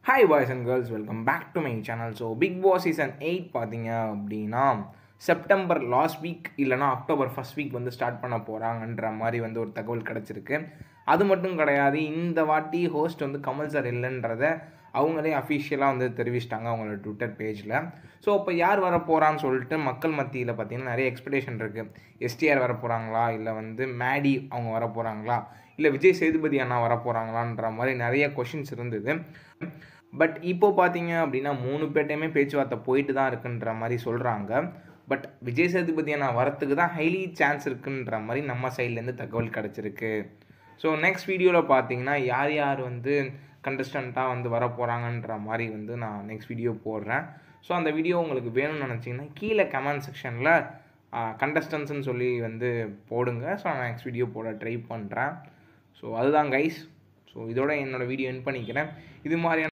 Hi boys and girls, welcome back to my channel. So Big Boss Season 8 பார்த்தீங்க அப்படின்னா September last week இல்லைனா October first week வந்து start பண்ண போகிறாங்கன்ற மாதிரி வந்து ஒரு தகவல் கிடச்சிருக்கு. அது மட்டும் கிடையாது, இந்த வாட்டி ஹோஸ்ட் வந்து கமல் சார் இல்லைன்றத அவங்களே அஃபிஷியலாக வந்து தெரிவிச்சிட்டாங்க அவங்களோட ட்விட்டர் பேஜில். ஸோ இப்போ யார் வர போகிறான்னு சொல்லிட்டு மக்கள் மத்தியில் பார்த்திங்கன்னா நிறைய எக்ஸ்பெக்டேஷன் இருக்குது. எஸ்டிஆர் வர போகிறாங்களா, இல்லை வந்து மேடி அவங்க வர போகிறாங்களா, இல்லை விஜய் சேதுபதி அண்ணா வர போகிறாங்களான்ற மாதிரி நிறைய கொஷின்ஸ் இருந்தது. பட் இப்போது பார்த்தீங்க அப்படின்னா 3 பேர்ட்டையுமே பேச்சுவார்த்தை போயிட்டு தான் இருக்குன்ற மாதிரி சொல்கிறாங்க. பட் விஜய் சேதுபதி அண்ணா வரத்துக்கு தான் ஹைலி சான்ஸ் இருக்குன்ற மாதிரி நம்ம சைட்லேருந்து தகவல் கிடச்சிருக்கு. ஸோ நெக்ஸ்ட் வீடியோவில் பார்த்தீங்கன்னா யார் யார் வந்து கண்டஸ்டண்ட்டாக வந்து வர போகிறாங்கன்ற மாதிரி வந்து நான் நெக்ஸ்ட் வீடியோ போடுறேன். ஸோ அந்த வீடியோ உங்களுக்கு வேணும்னு நினச்சிங்கன்னா கீழே கமெண்ட் செக்ஷனில் கண்டஸ்டன்ஸ்ன்னு சொல்லி வந்து போடுங்க. ஸோ நான் நெக்ஸ்ட் வீடியோ போட ட்ரை பண்ணுறேன். ஸோ அதுதான் கைஸ். ஸோ இதோட என்னோடய வீடியோ எண்ட் பண்ணிக்கிறேன். இது மாதிரியான